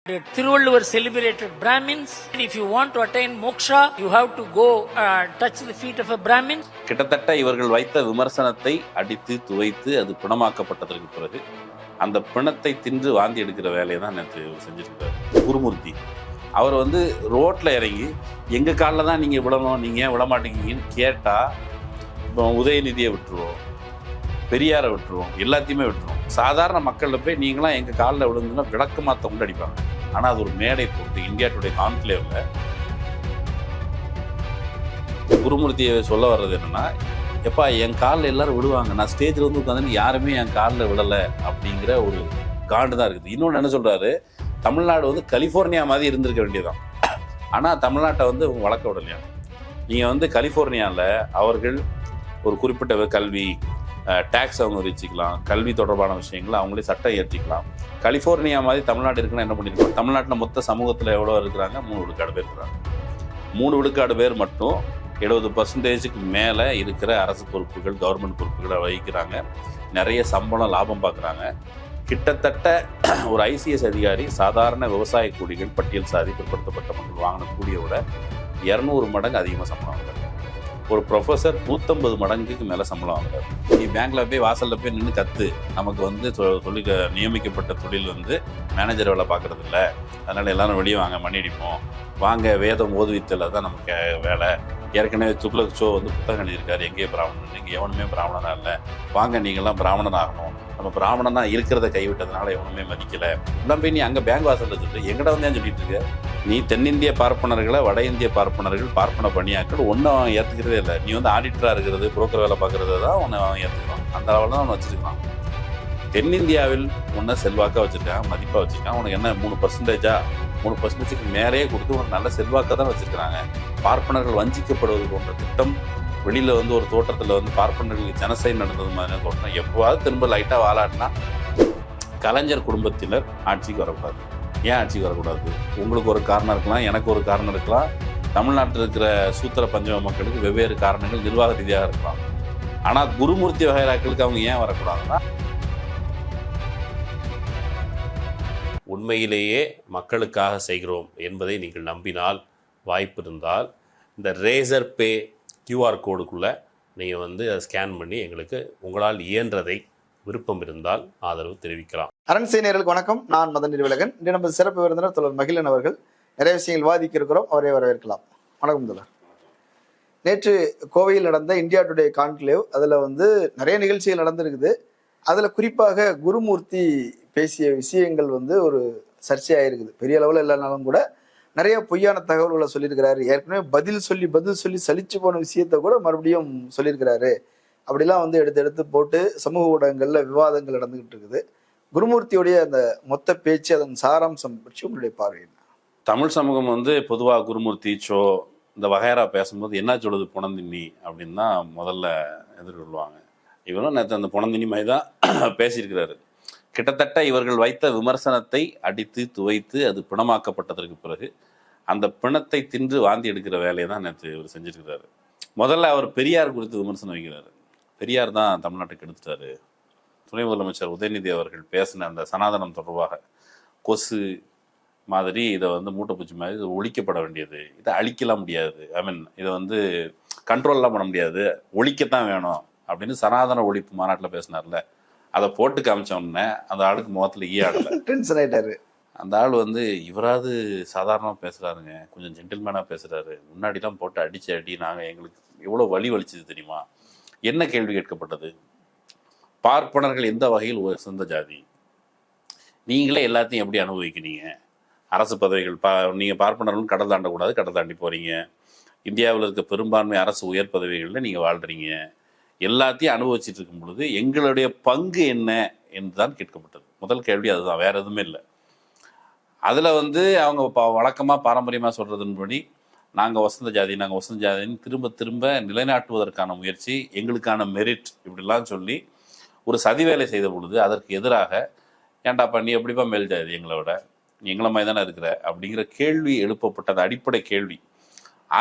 Thiruvalluvar celebrated Brahmins. If you want to attain moksha, you have to go touch the feet of a Brahmin. கிட்டத்தட்ட இவர்கள் வைத்த விமர்சனத்தை அடித்து துவைத்து அது பிணமாக்கப்பட்டதற்கு பிறகு அந்த பிணத்தை தின்று வாந்தி எடுக்கிற வேலையை தான் நேற்று செஞ்சிருக்காரு குருமூர்த்தி. அவர் ரோட்டில் இறங்கி எங்கள் காலில் தான் நீங்கள் விடணும், நீங்கள் ஏன் விட மாட்டேங்கன்னு கேட்டால் இப்போ உதயநிதியை விட்டுருவோம், பெரியாரை விட்டுருவோம், எல்லாத்தையுமே விட்டுருவோம். சாதாரண மக்களில் போய் நீங்களாம் எங்கள் காலில் விழுந்துன்னா விளக்கு மாற்ற கொண்டு அடிப்பாங்க. ஆனால் அது ஒரு மேடை போட்டு இந்தியா டுடே கான்க்ளேவில் குருமூர்த்தியை சொல்ல வர்றது என்னென்னா, எப்பா என் காலில் எல்லோரும் விடுவாங்க, நான் ஸ்டேஜில் உட்காந்து யாருமே என் காலில் விடலை அப்படிங்கிற ஒரு காண்டு தான் இருக்குது. இன்னொன்று என்ன சொல்கிறாரு, தமிழ்நாடு கலிஃபோர்னியா மாதிரி இருந்திருக்க வேண்டியதான், ஆனால் தமிழ்நாட்டை வளர்க்க விடலையா. நீங்கள் கலிஃபோர்னியாவில் அவர்கள் ஒரு குறிப்பிட்ட கல்வி டேக்ஸ் அவங்க வச்சுக்கலாம், கல்வி தொடர்பான விஷயங்களை அவங்களே சட்டம் ஏற்றிக்கலாம். கலிஃபோர்னியா மாதிரி தமிழ்நாடு இருக்குன்னா என்ன பண்ணியிருக்கோம், தமிழ்நாட்டில் மொத்த சமூகத்தில் எவ்வளோ இருக்கிறாங்க, 3 விழுக்காடு பேர் இருக்கிறாங்க. 3 விழுக்காடு பேர் மட்டும் 70% மேலே இருக்கிற அரசு பொறுப்புகள், கவர்மெண்ட் பொறுப்புகளை வகிக்கிறாங்க. நிறைய சம்பளம், லாபம் பார்க்குறாங்க. கிட்டத்தட்ட ஒரு ICS அதிகாரி சாதாரண விவசாய கூலிகள், பட்டியல் சாதி, பிற்படுத்தப்பட்ட மக்கள் வாங்கின கூலியை விட 200 மடங்கு அதிகமாக சம்பளம் வாங்குறாரு. ஒரு ப்ரொஃபஸர் 150 மடங்குக்கு மேலே சம்பளம் வாங்குறாரு. நீ பேங்க்கில் போய் வாசலில் போய் நின்று கற்று, நமக்கு தொழில் நியமிக்கப்பட்ட தொழில் மேனேஜர் வேலை பார்க்குறது இல்லை, அதனால் எல்லோரும் வெளியே வாங்க, மணி அடிப்போம் வாங்க, வேதம் ஓதுவித்தல் தான் நமக்கு வேலை. ஏற்கனவே துக்ளக் ஷோ புத்தகம் எழுதியிருக்காரு, எங்கேயே பிராமணன், இங்கே எவனுமே பிராமணனாக இல்லை, வாங்க நீங்கள்லாம் பிராமணன் ஆகணும், நம்ம பிராமணனாக இருக்கிறத கைவிட்டதுனால எவனுமே மதிக்கலை. எல்லாம் போய் நீ அங்கே பேங்க் வாசலில் சொல்லிட்டு எங்கடா ஏன் சொல்லிட்டு இருக்க. நீ தென்னிந்திய பார்ப்பனர்களை, வட இந்திய பார்ப்பனர்கள், பார்ப்பன பணியாக்கள் ஒன்றும் ஏற்றுக்கிறதே இல்லை. நீ ஆடிட்டராக இருக்கிறது, புரோக்கர் வேலை பார்க்குறது தான் ஒன்று ஏற்றுக்கலாம். அந்த அளவில் தான் அவனை வச்சுருக்கான். தென்னிந்தியாவில் ஒன்றை செல்வாக்காக வச்சுருக்கான், மதிப்பாக வச்சுருக்கான். உனக்கு என்ன 3%க்கு மேலேயே கொடுத்து உனக்கு நல்ல செல்வாக்காக தான் வச்சுருக்கிறாங்க. பார்ப்பனர்கள் வஞ்சிக்கப்படுவது போன்ற திட்டம், வெளியில் ஒரு தோட்டத்தில் பார்ப்பனர்களுக்கு ஜனசை நடந்தது மாதிரி தோட்டம் எப்போவாவது திரும்ப லைட்டாக வாலாட்டினா கலைஞர் குடும்பத்தினர் ஆட்சிக்கு வரக்கூடாது. ஏன் ஆட்சிக்கு வரக்கூடாது? உங்களுக்கு ஒரு காரணம் இருக்கலாம், எனக்கு ஒரு காரணம் இருக்கலாம், தமிழ்நாட்டில் இருக்கிற சூத்திர பஞ்சம மக்களுக்கு வெவ்வேறு காரணங்கள் நிர்வாக ரீதியாக இருக்கலாம். ஆனால் குருமூர்த்தி வகைராக்களுக்கு அவங்க ஏன் வரக்கூடாதுன்னா, உண்மையிலேயே மக்களுக்காக செய்கிறோம் என்பதை நீங்கள் நம்பினால், வாய்ப்பு இருந்தால் இந்த ரேசர் பே QR கோடுக்குள்ளே நீங்கள் அதை ஸ்கேன் பண்ணி எங்களுக்கு உங்களால் இயன்றதை, விருப்பம் இருந்தால் ஆதரவு தெரிவிக்கலாம். அரண்சை நேயர்களுக்கு வணக்கம். நான் மதன் நிர்வலகன். இன்று நமது சிறப்பு விருந்தினர் தோழர் மகிழன் அவர்கள். நிறைய விஷயங்கள் விவாதிக்க இருக்கிறோம், அவரை வரவேற்கலாம். வணக்கம் தோழர். நேற்று கோவையில் நடந்த இந்தியா டுடே கான்க்ளேவ், அதில் நிறைய நிகழ்ச்சிகள் நடந்திருக்குது. அதில் குறிப்பாக குருமூர்த்தி பேசிய விஷயங்கள் ஒரு சர்ச்சையாயிருக்குது. பெரிய அளவில் இல்லைனாலும் கூட நிறைய பொய்யான தகவல்களை சொல்லியிருக்கிறாரு. ஏற்கனவே பதில் சொல்லி சலிச்சு போன விஷயத்த கூட மறுபடியும் சொல்லியிருக்கிறாரு. அப்படிலாம் எடுத்து போட்டு சமூக ஊடகங்களில் விவாதங்கள் நடந்துகிட்டு இருக்குது. குருமூர்த்தியுடைய அந்த மொத்த பேச்சு, அதன் சாராம்சம் பற்றி உங்களுடைய பார்வை என்ன? தமிழ் சமூகம் பொதுவாக குருமூர்த்தி ஷோ இந்த வகைரா பேசும்போது என்ன சொல்லுது புனந்தின்னி அப்படின்னு தான் முதல்ல எதிர்கொள்வாங்க. இவரும் நேற்று அந்த புனந்தின்னி மாதிரி தான் பேசியிருக்கிறாரு. கிட்டத்தட்ட இவர்கள் வைத்த விமர்சனத்தை அடித்து துவைத்து அது பிணமாக்கப்பட்டதற்கு பிறகு அந்த பிணத்தை தின்று வாந்தி எடுக்கிற வேலையை தான் நேற்று இவர் செஞ்சிருக்கிறாரு. முதல்ல அவர் பெரியார் குறித்து விமர்சனம் வைக்கிறாரு. பெரியார் தான் தமிழ்நாட்டுக்கு எடுத்துட்டாரு. துணை முதலமைச்சர் உதயநிதி அவர்கள் பேசின அந்த சனாதனம் தொடர்பாக கொசு மாதிரி இதை மூட்டைப்பூச்சி மாதிரி இது ஒழிக்கப்பட வேண்டியது, இதை அழிக்கலாம் முடியாது, இதை கண்ட்ரோல்லாம் பண்ண முடியாது, ஒழிக்கத்தான் வேணும் அப்படின்னு சனாதன ஒழிப்பு மாநாட்டில் பேசினார்ல, அதை போட்டு காமிச்ச உடனே அந்த ஆளுக்கு முகத்தில் ஈயாடலை, டென்ஷன் ஆயிட்டாரு. அந்த ஆள் இவராது சாதாரணமாக பேசுகிறாருங்க, கொஞ்சம் ஜென்டில்மேனாக பேசுகிறாரு, முன்னாடிலாம் போட்டு அடி நாங்கள் எங்களுக்கு எவ்வளோ வலி வலிச்சது தெரியுமா. என்ன கேள்வி கேட்கப்பட்டது? பார்ப்பனர்கள் எந்த வகையில் சொந்த ஜாதி, நீங்களே எல்லாத்தையும் எப்படி அனுபவிக்கிறீங்க, அரசு பதவிகள் நீங்கள் பார்ப்பனர்களும் கடல் தாண்டக்கூடாது, கடல் தாண்டி போகிறீங்க, இந்தியாவில் இருக்க பெரும்பான்மை அரசு உயர் பதவிகளில் நீங்கள் வாழ்கிறீங்க, எல்லாத்தையும் அனுபவிச்சுட்டு இருக்கும் பொழுது எங்களுடைய பங்கு என்ன என்று தான் கேட்கப்பட்டது. முதல் கேள்வி அதுதான், வேற எதுவுமே இல்லை. அதில் அவங்க வழக்கமாக பாரம்பரியமாக சொல்கிறதுன்படி நாங்கள் வசந்த ஜாதின்னு திரும்ப திரும்ப நிலைநாட்டுவதற்கான முயற்சி, எங்களுக்கான மெரிட் இப்படிலாம் சொல்லி ஒரு சதி வேலை செய்த பொழுது அதற்கு எதிராக, ஏன்டாப்பா நீ எப்படிப்பா மேல் ஜாதி எங்களை விட, நீ எங்களை மாதிரி தானே இருக்கிற அப்படிங்கிற கேள்வி எழுப்பப்பட்டது, அடிப்படை கேள்வி.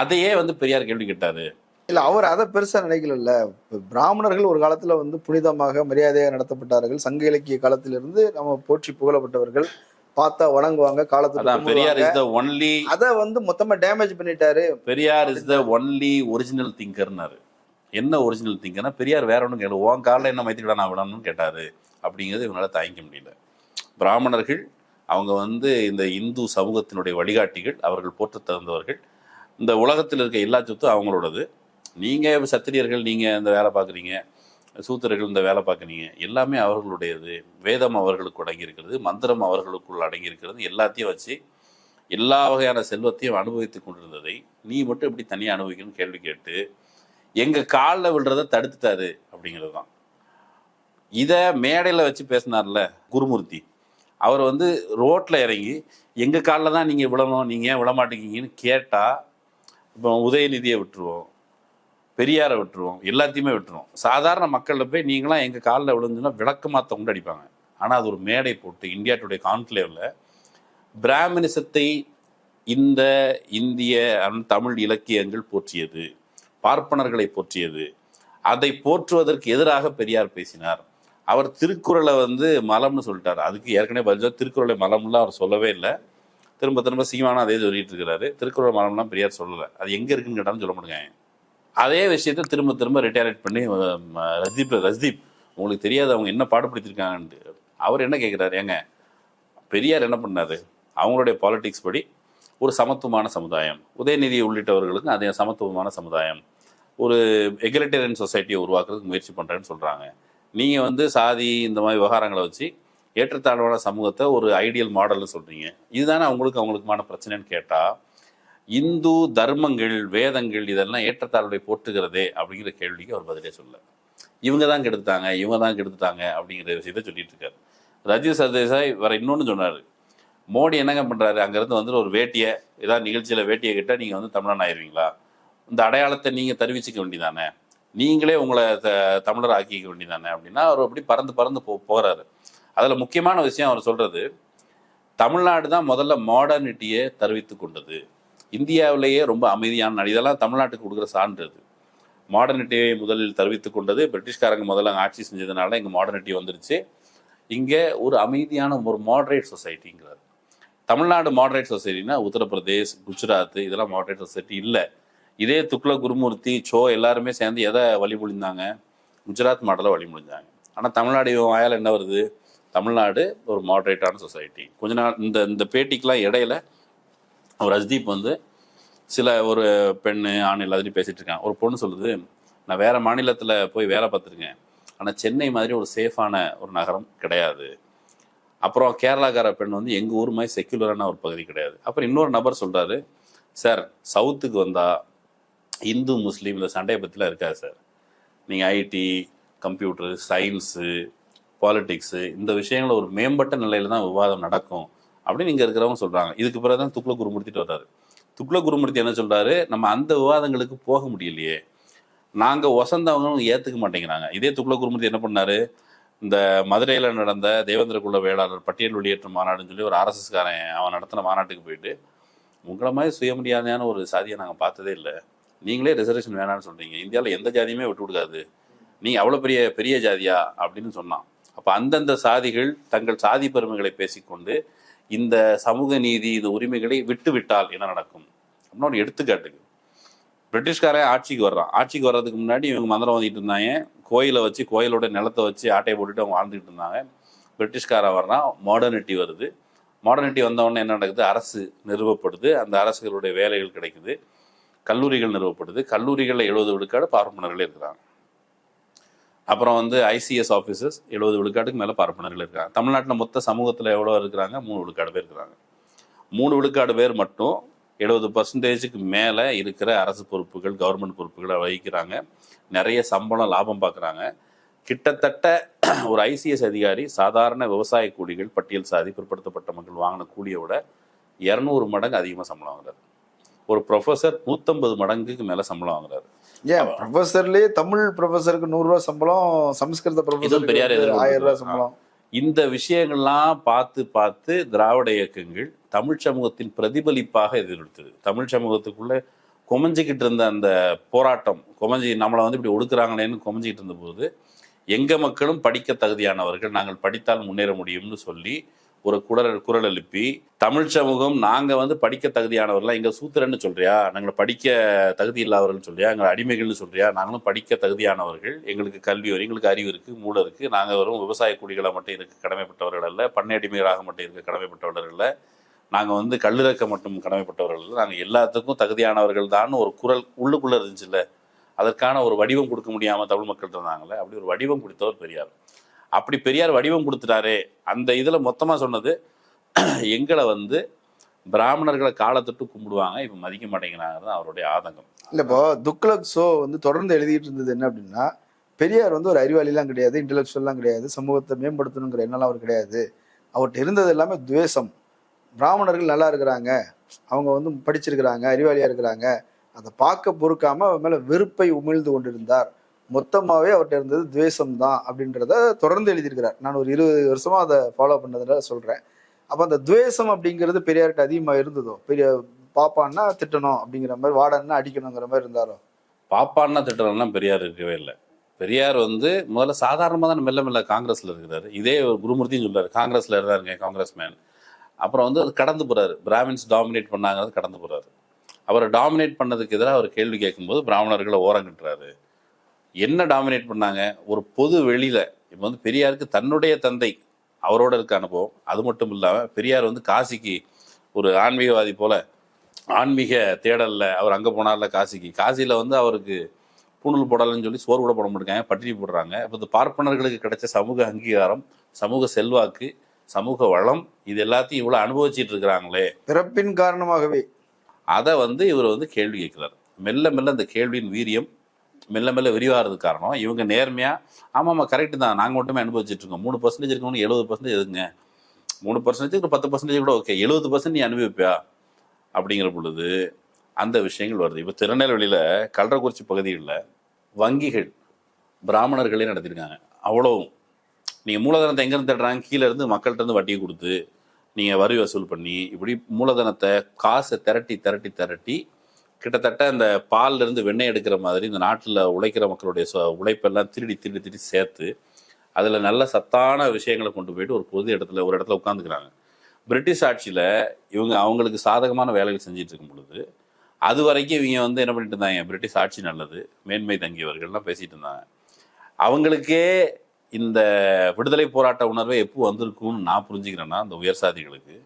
அதையே பெரியார் கேள்வி கேட்டார். இல்லை, அவர் அதை பெருசாக நினைக்கல. பிராமணர்கள் ஒரு காலத்தில் புனிதமாக மரியாதையாக நடத்தப்பட்டார்கள். சங்க இலக்கிய காலத்திலிருந்து நம்ம போற்றி புகழப்பட்டவர்கள். பார்த்தா வணங்குவாங்க, அதான் பெரியார் இஸ் காலத்துல த ஒன்லி அதை வந்து மொத்தமா டேமேஜ் பண்ணிட்டாரு. Periyar is the only original திங்கர்னாரு. என்ன ஒரிஜினல் திங்கர்னா பெரியார் வேற ஒன்றும் கேட்கல, உன் காலில் என்ன மைத்திரிடா நான் விடணும்னு கேட்டாரு. அப்படிங்கிறது இவங்களால தாங்கிக்க முடியல. பிராமணர்கள் அவங்க வந்து இந்த இந்து சமூகத்தினுடைய வழிகாட்டிகள், அவர்கள் போற்ற தகுந்தவர்கள். இந்த உலகத்தில் இருக்க எல்லா சொத்தும் அவங்களோடது. நீங்கள் சத்திரியர்கள், நீங்கள் இந்த வேலை பார்க்குறீங்க, சூத்திரர்கள் இந்த வேலை பார்க்குறீங்க, எல்லாமே அவர்களுடையது. வேதம் அவர்களுக்கு அடங்கியிருக்கிறது, மந்திரம் அவர்களுக்குள் அடங்கியிருக்கிறது. எல்லாத்தையும் வச்சு எல்லா வகையான செல்வத்தையும் அனுபவித்து கொண்டிருந்ததை நீ மட்டும் எப்படி தனியாக அனுபவிக்கணும்னு கேள்வி கேட்டு எங்கள் காலில் விழுறதை தடுத்துட்டாரு அப்படிங்கிறது தான். இதை மேடையில் வச்சு பேசினார்ல குருமூர்த்தி, அவர் வந்து ரோட்டில் இறங்கி எங்கள் காலில் தான் நீங்கள் விழணும், நீங்கள் ஏன் விழமாட்டேங்கன்னு கேட்டால், இப்போ உதயநிதியை விட்டுருவோம், பெரியாரை விட்டுருவோம், எல்லாத்தையுமே விட்டுருவோம். சாதாரண மக்களில் போய் நீங்களாம் எங்கள் காலில் விழுந்துன்னா விளக்க மாற்ற கொண்டு அடிப்பாங்க. ஆனால் அது ஒரு மேடை போட்டு இந்தியா டுடே கான்க்ளேவில் பிராமணிசத்தை இந்த இந்திய தமிழ் இலக்கியங்கள் போற்றியது, பார்ப்பனர்களை போற்றியது. அதை போற்றுவதற்கு எதிராக பெரியார் பேசினார். அவர் திருக்குறளை வந்து மலம்னு சொல்லிட்டார். அதுக்கு ஏற்கனவே பதில் திருக்குறளை மலம்லாம் அவர் சொல்லவே இல்லை. திரும்ப திரும்ப சீமானா அதே சொல்லிட்டு இருக்கிறாரு. திருக்குறள் மலம்லாம் பெரியார் சொல்லலை. அது எங்கே இருக்குன்னு கேட்டாலும் சொல்ல முடியுங்க. அதே விஷயத்தை திரும்ப திரும்ப ரிட்டையரேட் பண்ணி ரஸ்தீப் உங்களுக்கு தெரியாது அவங்க என்ன பாடுபடுத்திருக்காங்கன்ட்டு அவர் என்ன கேட்குறாரு, ஏங்க பெரியார் என்ன பண்ணாரு, அவங்களுடைய பாலிடிக்ஸ் படி ஒரு சமத்துவமான சமுதாயம், உதயநிதி உள்ளிட்டவர்களுக்கு அதே சமத்துவமான சமுதாயம், ஒரு எகலிட்டேரியன் சொசைட்டியை உருவாக்குறதுக்கு முயற்சி பண்ணுறேன்னு சொல்கிறாங்க. நீங்கள் வந்து சாதி இந்த மாதிரி விவகாரங்களை வச்சு ஏற்றத்தாழ்வான சமூகத்தை ஒரு ஐடியல் மாடல்னு சொல்கிறீங்க. இதுதானே அவங்களுக்குமான பிரச்சனைன்னு கேட்டால், இந்து தர்மங்கள் வேதங்கள் இதெல்லாம் ஏற்றத்தாழ்வை போட்டுக்கிறதே அப்படிங்கிற கேள்விக்கு அவர் பதிலே சொல்ல. இவங்க தான் கெடுத்துட்டாங்க அப்படிங்கிற விஷயத்தை சொல்லிட்டு இருக்காரு. ரஜீவ் சர்தேசாய் வேற இன்னொன்று சொன்னார், மோடி என்னங்க பண்ணுறாரு, அங்கேருந்து வந்துட்டு ஒரு வேட்டியை ஏதாவது நிகழ்ச்சியில் வேட்டியை கேட்டால் நீங்கள் வந்து தமிழன் ஆயிடுவீங்களா, இந்த அடையாளத்தை நீங்கள் தெரிவிச்சிக்க வேண்டியதானே, நீங்களே உங்களை தமிழர் ஆக்கிக்க வேண்டியதானே அப்படின்னா அவர் அப்படி பறந்து போகிறாரு. அதில் முக்கியமான விஷயம் அவர் சொல்கிறது, தமிழ்நாடு தான் முதல்ல மாடர்னிட்டியை தெரிவித்து கொண்டது, இந்தியாவிலேயே ரொம்ப அமைதியான நாடு, இதெல்லாம் தமிழ்நாட்டுக்கு கொடுக்குற சான்று. அது மாடர்னிட்டியை முதலில் தெரிவித்து கொண்டது, பிரிட்டிஷ்காரங்க முதல்ல அங்கே ஆட்சி செஞ்சதுனால இங்கே மாடர்னிட்டி வந்துருச்சு, இங்கே ஒரு அமைதியான ஒரு மாடரேட் சொசைட்டிங்கிறார். தமிழ்நாடு மாடரேட் சொசைட்டினா உத்தரப்பிரதேஷ், குஜராத் இதெல்லாம் மாடரேட் சொசைட்டி இல்லை. இதே துக்ளக், குருமூர்த்தி, சோ எல்லாருமே சேர்ந்து எதை வழிமொழிந்தாங்க, குஜராத் மாடலை வழிமொழிஞ்சாங்க. ஆனால் தமிழ்நாடு வாயால் என்ன வருது, தமிழ்நாடு ஒரு மாடரேட்டான சொசைட்டி. கொஞ்ச நாள் இந்த பேட்டிக்கெலாம் இடையில ஒரு ரஜ்தீப் வந்து சில ஒரு பெண்ணு ஆண் எல்லாத்தையும் பேசிகிட்டு இருக்காங்க. ஒரு பொண்ணு சொல்லுது, நான் வேறு மாநிலத்தில் போய் வேலை பார்த்துருக்கேன், ஆனால் சென்னை மாதிரி ஒரு சேஃபான ஒரு நகரம் கிடையாது. அப்புறம் கேரளாக்கார பெண் வந்து எங்கள் ஊர் மாதிரி செக்யூலரான ஒரு பகுதி கிடையாது. அப்புறம் இன்னொரு நபர் சொல்கிறாரு, சார் சவுத்துக்கு வந்தால் இந்து முஸ்லீம் இந்த சண்டையை பற்றிலாம் இருக்காது சார், நீங்கள் ஐடி கம்ப்யூட்டரு சயின்ஸு பாலிட்டிக்ஸு இந்த விஷயங்கள ஒரு மேம்பட்ட நிலையில் தான் விவாதம் நடக்கும் அப்படின்னு இங்கே இருக்கிறவங்க சொல்கிறாங்க. இதுக்கு பிறகு தான் துக்ளக் குருமூர்த்திட்டு வர்றாரு. துக்ளக் குருமூர்த்தி என்ன சொல்கிறாரு, நம்ம அந்த விவாதங்களுக்கு போக முடியலையே, நாங்கள் வசந்தவங்க ஏற்றுக்க மாட்டேங்கிறாங்க. இதே துக்ளக் குருமூர்த்தி என்ன பண்ணார், இந்த மதுரையில் நடந்த தேவேந்திர குல வேளாளர் பட்டியல் வெளியேற்ற மாநாடுன்னு சொல்லி ஒரு ஆர்எஸ்எஸ்காரன் அவன் நடத்தின மாநாட்டுக்கு போயிட்டு, உங்களை மாதிரி சுயமரியாதையான ஒரு சாதியை நாங்கள் பார்த்ததே இல்லை, நீங்களே ரிசர்வேஷன் வேணான்னு சொல்கிறீங்க, இந்தியாவில் எந்த ஜாதியுமே விட்டு விடுக்காது, நீங்கள் அவ்வளோ பெரிய ஜாதியா அப்படின்னு சொன்னான். அப்போ அந்தந்த சாதிகள் தங்கள் சாதி பெருமைகளை பேசிக்கொண்டு இந்த சமூக நீதி இந்த உரிமைகளை விட்டு விட்டால் என்ன நடக்கும் அப்படின்னு ஒரு எடுத்துக்காட்டுக்கு. பிரிட்டிஷ்காரன் ஆட்சிக்கு வர்றான். ஆட்சிக்கு வர்றதுக்கு முன்னாடி இவங்க மந்திரம் ஓதிட்டு இருந்தாங்க, கோயிலை வச்சு கோயிலோட நிலத்தை வச்சு ஆட்டையை போட்டுட்டு அவங்க வாழ்ந்துட்டு இருந்தாங்க. பிரிட்டிஷ்காரன் வர்றான், மாடர்னிட்டி வருது. மாடர்னிட்டி வந்தவொடனே என்ன நடக்குது, அரசு நிறுவப்படுது, அந்த அரசுகளுடைய வேலைகள் கிடைக்குது, கல்லூரிகள் நிறுவப்படுது, கல்லூரிகளில் 70 விழுக்காடு பார்ப்பனர்களே இருக்கிறாங்க. அப்புறம் வந்து ஐசிஎஸ் ஆஃபீஸர்ஸ் 70 விழுக்காட்டுக்கு மேலே பார்ப்பனர்கள் இருக்காங்க. தமிழ்நாட்டில் மொத்த சமூகத்தில் எவ்வளோ இருக்கிறாங்க, 3 விழுக்காடு பேர் இருக்கிறாங்க. 3 விழுக்காடு பேர் மட்டும் 70% மேலே இருக்கிற அரசு பொறுப்புகள் கவர்மெண்ட் பொறுப்புகளை வகிக்கிறாங்க, நிறைய சம்பளம் லாபம் பார்க்குறாங்க. கிட்டத்தட்ட ஒரு ஐசிஎஸ் அதிகாரி சாதாரண விவசாய கூலிகள் பட்டியல் சாதி பிற்படுத்தப்பட்ட மக்கள் வாங்கின கூலியை விட 200 மடங்கு அதிகமாக சம்பளம் வாங்குறாரு. ஒரு ப்ரொஃபஸர் 150 மடங்குக்கு மேலே சம்பளம் வாங்குறாரு. ஏன் ப்ரொஃபஸர்லேயே தமிழ் ப்ரொஃபஸருக்கு 100 ரூபா சம்பளம், சமஸ்கிருத ப்ரொஃபஸருக்கு பெரியார் 1000 ரூபா சம்பளம். இந்த விஷயங்கள்லாம் பார்த்து திராவிட இயக்கங்கள் தமிழ் சமூகத்தின் பிரதிபலிப்பாக எதிர்த்தது. தமிழ் சமூகத்துக்குள்ள குமஞ்சிக்கிட்டு இருந்த அந்த போராட்டம், நம்மளை வந்து இப்படி ஒடுக்குறாங்களேன்னு குமஞ்சிக்கிட்டு இருந்தபோது, எங்கள் மக்களும் படிக்க தகுதியானவர்கள், நாங்கள் படித்தால் முன்னேற முடியும்னு சொல்லி ஒரு குரல் எழுப்பி தமிழ் சமூகம் நாங்க வந்து படிக்க தகுதியானவர்களா, எங்க சூத்திரன்னு சொல்றியா, நாங்கள் படிக்க தகுதி இல்லாதவர்கள் சொல்றியா, எங்களை அடிமைகள்னு சொல்றியா, நாங்களும் படிக்க தகுதியானவர்கள், எங்களுக்கு கல்வி வரும், எங்களுக்கு அறிவு இருக்கு, மூளை இருக்கு, நாங்க வெறும் விவசாய குடிகளை மட்டும் இருக்க கடமைப்பட்டவர்கள் அல்ல, பண்ணை அடிமைகளாக மட்டும் இருக்க கடமைப்பட்டவர்கள் அல்ல, நாங்க வந்து கல்லிறக்க மட்டும் கடமைப்பட்டவர்கள் அல்ல, நாங்க எல்லாத்துக்கும் தகுதியானவர்கள் தான் ஒரு குரல் உள்ளுக்குள்ள இருந்துச்சுல்ல. அதற்கான ஒரு வடிவம் கொடுக்க முடியாம தமிழ் மக்கள் இருந்தாங்களே, அப்படி ஒரு வடிவம் கொடுத்தவர் பெரியார். அப்படி பெரியார் வடிவம் கொடுத்துட்டாரே, அந்த இதுல மொத்தமா சொன்னது எங்களை வந்து பிராமணர்களை காலத்தொட்டு கும்பிடுவாங்க, இப்ப மதிக்க மாட்டேங்கிறாங்க அவருடைய ஆதங்கம். இல்ல இப்போ துக்ளக் ஷோ வந்து தொடர்ந்து எழுதிட்டு இருந்தது என்ன அப்படின்னா, பெரியார் வந்து ஒரு அறிவாளிலாம் கிடையாது, இன்டெலெக்சுவல்லாம் கிடையாது, சமூகத்தை மேம்படுத்தணுங்கிற எண்ணெல்லாம் அவர் கிடையாது. அவர்கிட்ட இருந்தது எல்லாமே துவேஷம். பிராமணர்கள் நல்லா இருக்கிறாங்க, அவங்க வந்து படிச்சிருக்கிறாங்க, அறிவாளியா இருக்கிறாங்க, அதை பார்க்க பொறுக்காம அவர் மேல வெறுப்பை உமிழ்ந்து கொண்டிருந்தார். மொத்தமாவே அவர்கிட்ட இருந்தது துவேஷம் தான் அப்படின்றத தொடர்ந்து எழுதியிருக்கிறார். நான் ஒரு 20 வருஷமா அதை ஃபாலோ பண்ணதுனால சொல்றேன். அப்ப அந்த துவேஷம் அப்படிங்கிறது பெரியார்கிட்ட அதிகமா இருந்ததோ? பெரிய பாப்பான்னா திட்டணும் அப்படிங்கிற மாதிரி, வாடன்னா அடிக்கணுங்கிற மாதிரி இருந்தாரோ? பாப்பான்னா திட்டணும்னா பெரியார் இருக்கவே இல்லை. பெரியார் வந்து முதல்ல சாதாரணமாக தான் மெல்ல மெல்ல காங்கிரஸ்ல இருக்கிறாரு. இதே ஒரு குருமூர்த்தியும் சொல்றாரு, காங்கிரஸ்ல இருந்தாருங்க, காங்கிரஸ் மேன். அப்புறம் வந்து அது கடந்து போறாரு, பிராமின்ஸ் டாமினேட் பண்ணாங்கிறது கடந்து போறாரு. அவரை டாமினேட் பண்ணதுக்கு எதிராக அவர் கேள்வி கேட்கும்போது பிராமணர்களை ஓரங்கட்டுறாரு. என்ன டாமினேட் பண்ணாங்க? ஒரு பொது வெளியில. இப்போ வந்து பெரியாருக்கு தன்னுடைய தந்தை அவரோட இருக்க அனுபவம், அது மட்டும் இல்லாமல் பெரியார் வந்து காசிக்கு ஒரு ஆன்மீகவாதி போல ஆன்மீக தேடல்ல அவர் அங்கே போனார்ல காசிக்கு. காசியில் வந்து அவருக்கு பூணூல் போடலன்னு சொல்லி சோறு கூட போட மாட்டாங்க, பட்டினி போடுறாங்க. இப்போ இந்த பார்ப்பனர்களுக்கு கிடைச்ச சமூக அங்கீகாரம், சமூக செல்வாக்கு, சமூக வளம், இது எல்லாத்தையும் இவ்வளோ அனுபவிச்சுட்டு இருக்கிறாங்களே பிறப்பின் காரணமாகவே, அதை வந்து இவர் வந்து கேள்வி கேட்கிறார். மெல்ல மெல்ல இந்த கேள்வியின் வீரியம் மெல்ல மெல்ல விரிவாகிறதுக்கு காரணம் இவங்க நேர்மையா, ஆமாம்மா கரெக்டு தான், நாங்கள் மட்டுமே அனுபவிச்சுட்டு இருக்கோம், 3% இருக்கவங்க 70% எதுங்க, 3% ஒரு 10% கூட ஓகே, 70% நீ அனுபவிப்பியா அப்படிங்கிற பொழுது அந்த விஷயங்கள் வருது. இப்போ திருநெல்வேலியில் கல்றக்குறிச்சி பகுதிகளில் வங்கிகள் பிராமணர்களே நடத்திருக்காங்க. அவ்வளவும் நீங்கள் மூலதனத்தை எங்கேருந்து தேடுறாங்க? கீழே இருந்து மக்கள்கிட்ட இருந்து வட்டியை கொடுத்து நீங்கள் வரி வசூல் பண்ணி இப்படி மூலதனத்தை காசை திரட்டி கிட்டத்தட்ட இந்த பால்ல இருந்து வெண்ணெய் எடுக்கிற மாதிரி இந்த நாட்டில் உழைக்கிற மக்களுடைய உழைப்பெல்லாம் திருடி சேர்த்து அதில் நல்ல சத்தான விஷயங்களை கொண்டு போயிட்டு ஒரு இடத்துல உட்காந்துக்கிறாங்க. பிரிட்டிஷ் ஆட்சியில் இவங்க அவங்களுக்கு சாதகமான வேலைகள் செஞ்சுட்டு இருக்கும் பொழுது அது வரைக்கும் இவங்க வந்து என்ன பண்ணிட்டு இருந்தாங்க? பிரிட்டிஷ் ஆட்சி நல்லது, மேன்மை தங்கியவர்கள்லாம் பேசிட்டு இருந்தாங்க. அவங்களுக்கே இந்த விடுதலை போராட்ட உணர்வை எப்போ வந்திருக்கும்னு நான் புரிஞ்சுக்கிறேன்னா, அந்த உயர் சாதிகளுக்கு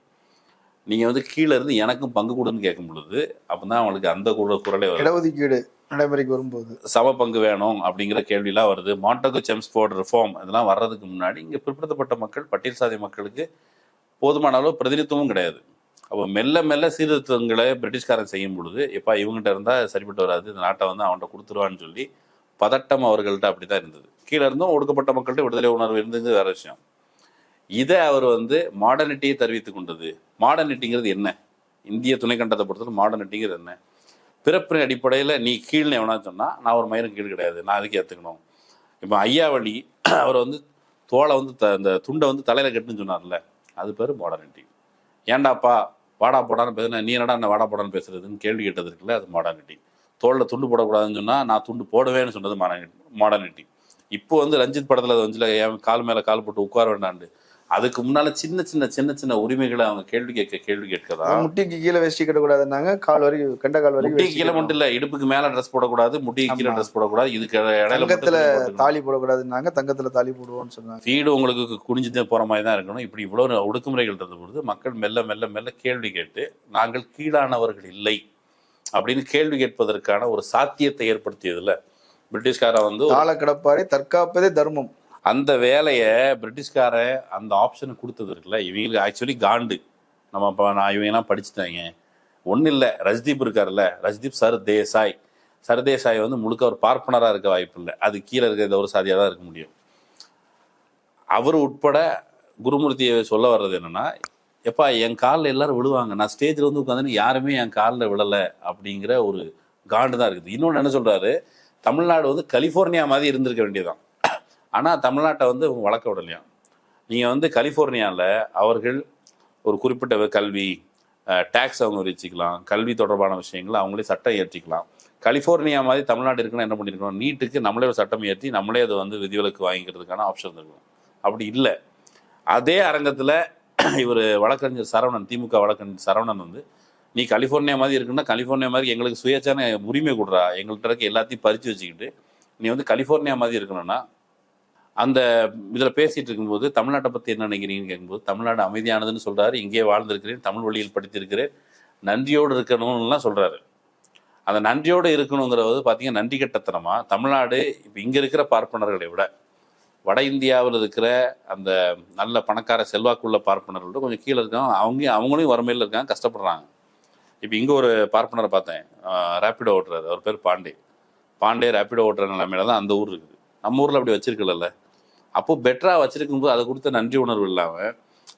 நீங்கள் வந்து கீழே இருந்து எனக்கும் பங்கு கொடுன்னு கேட்கும் பொழுது அப்போ தான் அவங்களுக்கு அந்த குரலே வரும். இடஒதுக்கீடு நடைமுறைக்கு வரும்போது சம பங்கு வேணும் அப்படிங்கிற கேள்வியெல்லாம் வருது. மாண்டகோ செம்ஸ்ஃபோர்ட் ரிஃபார்ம் இதெல்லாம் வர்றதுக்கு முன்னாடி இங்கே பிற்படுத்தப்பட்ட மக்கள், பட்டியல் சாதி மக்களுக்கு போதுமான அளவு பிரதிநிதித்துவம் கிடையாது. அப்போ மெல்ல மெல்ல சீர்திருத்தங்களை பிரிட்டிஷ்காரன் செய்யும் பொழுது எப்பா இவங்ககிட்ட இருந்தால் சரிப்பட்டு வராது, இந்த நாட்டை வந்து அவன்கிட்ட கொடுத்துருவான்னு சொல்லி பதட்டம் அவர்கள்ட்ட அப்படி தான் இருந்தது. கீழே இருந்தும் ஒடுக்கப்பட்ட மக்கள்கிட்ட விடுதலை உணர்வு இருந்தது வேற விஷயம். இதை அவர் வந்து மாடர்னிட்டியை தெரிவித்து கொண்டது. மாடர்னிட்டிங்கிறது என்ன? இந்திய துணைக்கண்டத்தை பொறுத்தவரை மாடர்னிட்டிங்கிறது என்ன? பிறப்பின் அடிப்படையில் நீ கீழ்னு எவனா சொன்னால் நான் ஒரு மயிரும் கீழ் கிடையாது, நான் அதுக்கு ஏற்றுக்கணும். இப்போ ஐயாவளி அவர் வந்து தோலை வந்து இந்த துண்டை வந்து தலையில் கட்டுன்னு சொன்னார்ல, அது பேர் மாடர்னிட்டி. ஏண்டாப்பா வாடா போடான்னு பேசுனா நீ என்னடா என்ன வாடா போடான்னு பேசுறதுன்னு கேள்வி கேட்டது இருக்குல்ல, அது மாடர்னிட்டி. தோளில் துண்டு போடக்கூடாதுன்னு சொன்னால் நான் துண்டு போடுவேன்னு சொன்னது மாடர்னிட்டி. இப்போ வந்து ரஞ்சித் படத்தில் அது வந்து என் கால் மேலே கால் போட்டு உட்கார வேண்டாண்டு, அதுக்கு முன்னால சின்ன உரிமைகளை அவங்க கேள்வி கேட்கதா. முட்டிக்கு கீழே வேஷ்டி கட்டக்கூடாதுன்னாங்க, கால் வரைக்கும் கண்ட கால் வரைக்கும். முட்டிக்கு கீழே மட்டும் இல்ல, இடுப்புக்கு மேல ட்ரெஸ் போடக்கூடாது, முட்டிக்கு கீழே ட்ரெஸ் போடக்கூடாது, இதுக்கு இடையில தங்கத்துல தாலி போடக்கூடாதுன்னாங்க, தங்கத்துல தாலி போடுவோம்னு சொன்னாங்க. வீடு உங்களுக்கு குனிஞ்சுதான் போற மாதிரி தான் இருக்கணும். இப்படி இவ்வளவு ஒடுக்குமுறைகள் இருந்த பொழுது மக்கள் மெல்ல மெல்ல மெல்ல கேள்வி கேட்டு நாங்கள் கீழானவர்கள் இல்லை அப்படின்னு கேள்வி கேட்பதற்கான ஒரு சாத்தியத்தை ஏற்படுத்தியதுல பிரிட்டிஷ்காரன் வந்து தாள கிடப்பாரை தற்காப்பதே தர்மம். அந்த வேலையை பிரிட்டிஷ்காரன் அந்த ஆப்ஷனை கொடுத்தது இருக்குல்ல, இவங்களுக்கு ஆக்சுவலி காண்டு. நான் இவங்கெல்லாம் படிச்சுட்டாங்க ஒன்றும் இல்லை. ரஜ்தீப் இருக்காருல்ல, ரஜ்தீப் சர்தேசாய் வந்து முழுக்க ஒரு பார்ப்பனராக இருக்க வாய்ப்பு இல்லை, அது கீழே இருக்கிற ஒரு சாதியாக தான் இருக்க முடியும். அவர் உட்பட குருமூர்த்தியை சொல்ல வர்றது என்னன்னா, எப்பா என் காலில் எல்லாரும் விழுவாங்க, நான் ஸ்டேஜில் வந்து உட்காந்துன்னு யாருமே என் காலில் விழலை அப்படிங்கிற ஒரு காண்டு தான் இருக்குது. இன்னொன்று என்ன சொல்கிறாரு, தமிழ்நாடு வந்து கலிஃபோர்னியா மாதிரி இருந்திருக்க வேண்டியதான், ஆனால் தமிழ்நாட்டை வந்து வளர்க்க விடலையா. நீங்கள் வந்து கலிஃபோர்னியாவில் அவர்கள் ஒரு குறிப்பிட்ட கல்வி டேக்ஸ் அவங்க வச்சுக்கலாம், கல்வி தொடர்பான விஷயங்கள் அவங்களே சட்டம் இயற்றிக்கலாம். கலிஃபோர்னியா மாதிரி தமிழ்நாடு இருக்குன்னா என்ன பண்ணியிருக்கணும், நீட்டுக்கு நம்மளே ஒரு சட்டம் இயற்றி நம்மளே அதை வந்து விதிவிலக்கு வாங்கிக்கிறதுக்கான ஆப்ஷன் இருக்கணும். அப்படி இல்லை. அதே அரங்கத்தில் இவர் வழக்கறிஞர் சரவணன், திமுக வழக்கறிஞர் சரவணன் வந்து, நீ கலிஃபோர்னியா மாதிரி இருக்குன்னா கலிஃபோர்னியா மாதிரி எங்களுக்கு சுயேட்சான உரிமை கொடுறா, எங்கள்கிட்ட இருக்க எல்லாத்தையும் பறித்து வச்சுக்கிட்டு நீ வந்து கலிஃபோர்னியா மாதிரி இருக்கணும்னா, அந்த இதில் பேசிகிட்டு இருக்கும்போது தமிழ்நாட்டை பற்றி என்ன நினைக்கிறீங்கன்னு கேட்கும்போது, தமிழ்நாடு அமைதியானதுன்னு சொல்கிறாரு, இங்கே வாழ்ந்திருக்கிறேன், தமிழ் வழியில் படித்திருக்கிறேன், நன்றியோடு இருக்கணும்லாம் சொல்கிறாரு. அந்த நன்றியோடு இருக்கணுங்கிறது பார்த்தீங்கன்னா நன்றி கட்டத்தனமாக தமிழ்நாடு இப்போ இங்கே இருக்கிற பார்ப்பனர்களை விட வட இந்தியாவில் இருக்கிற அந்த நல்ல பணக்கார செல்வாக்குள்ள பார்ப்பனர்களோட கொஞ்சம் கீழே இருக்காங்க. அவங்களையும் வறுமையில் இருக்காங்க, கஷ்டப்படுறாங்க. இப்போ இங்கே ஒரு பார்ப்பனரை பார்த்தேன், ரேப்பிடோ ஓட்டுறாரு, அவர் பேர் பாண்டே ரேப்பிடோ ஓட்டுற நிலைமையில தான் அந்த ஊர் இருக்குது. நம்ம ஊரில் அப்படி வச்சிருக்கல. அப்போது பெட்டராக வச்சிருக்கும்போது அதை குறித்த நன்றி உணர்வு இல்லாமல்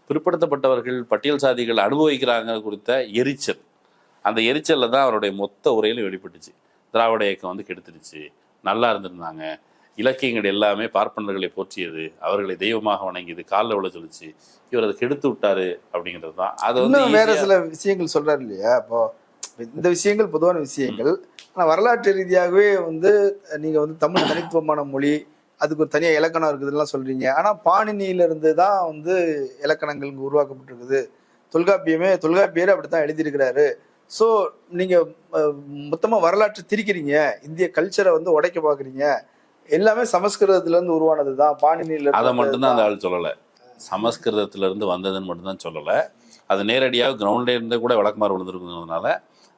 பிற்படுத்தப்பட்டவர்கள், பட்டியல் சாதிகள் அனுபவிக்கிறாங்க குறித்த எரிச்சல், அந்த எரிச்சலில் தான் அவருடைய மொத்த உரையிலும் வெளிப்பட்டுச்சு. திராவிட இயக்கம் வந்து கெடுத்துருச்சு, நல்லா இருந்திருந்தாங்க, இலக்கியங்கள் எல்லாமே பார்ப்பனர்களை போற்றியது, அவர்களை தெய்வமாக வணங்கியது, காலில் விழ சொல்லிச்சு, இவர் அதை கெடுத்து விட்டாரு அப்படிங்கிறது தான். அது வந்து வேற சில விஷயங்கள் சொல்றாரு இல்லையா? இப்போ இந்த விஷயங்கள் பொதுவான விஷயங்கள், ஆனால் வரலாற்று ரீதியாகவே வந்து நீங்க வந்து தமிழ் தனித்துவமான மொழி, அதுக்கு ஒரு தனியாக இலக்கணம் இருக்குதுலாம் சொல்றீங்க. ஆனால் பாணினியிலிருந்து தான் வந்து இலக்கணங்கள் இங்கே உருவாக்கப்பட்டிருக்குது. தொல்காப்பியரே அப்படித்தான் எழுதியிருக்கிறாரு. ஸோ நீங்க மொத்தமா வரலாற்று திரிக்கிறீங்க, இந்திய கல்ச்சரை வந்து உடைக்க பாக்குறீங்க, எல்லாமே சமஸ்கிருதத்துல இருந்து உருவானது தான், பாணினியில. அதை மட்டும்தான் அந்த ஆள் சொல்லலை, சமஸ்கிருதத்துல இருந்து வந்ததுன்னு மட்டும்தான் சொல்லலை. அது நேரடியாக கிரவுண்ட்ல இருந்து கூட விளக்குமாறு விழுந்திருக்கிறதுனால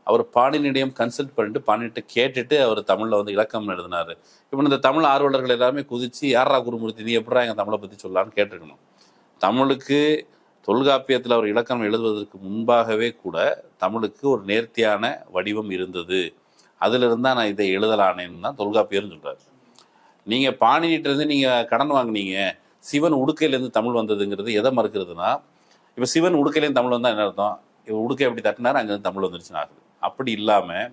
அவர் பாணினியிடம் கன்சல்ட் பண்ணிட்டு பாணினிட்ட கேட்டுட்டு அவர் தமிழில் வந்து இலக்கம் எழுதினார். இப்போ இந்த தமிழ் ஆர்வலர்கள் எல்லாருமே குதிச்சு, யாரா குருமூர்த்தி நீ எப்படா எங்கள் தமிழை பற்றி சொல்லலான்னு கேட்டிருக்கணும். தமிழுக்கு தொல்காப்பியத்தில் அவர் இலக்கணம் எழுதுவதற்கு முன்பாகவே கூட தமிழுக்கு ஒரு நேர்த்தியான வடிவம் இருந்தது, அதிலிருந்து தான் நான் இதை எழுதலானேன்னு தான் தொல்காப்பியர்னு சொல்கிறார். நீங்கள் பாணினிட்டிருந்து நீங்கள் கடன் வாங்கினீங்க, சிவன் உடுக்கையிலேருந்து தமிழ் வந்ததுங்கிறது எதை மறுக்கிறதுனா, இப்போ சிவன் உடுக்கையிலேருந்து தமிழ் வந்தால் என்ன அர்த்தம்? இப்போ உடுக்கை எப்படி தட்டினார் அங்கேருந்து தமிழ் வந்துருச்சுன்னு ஆகுது. அப்படி இல்லாமல்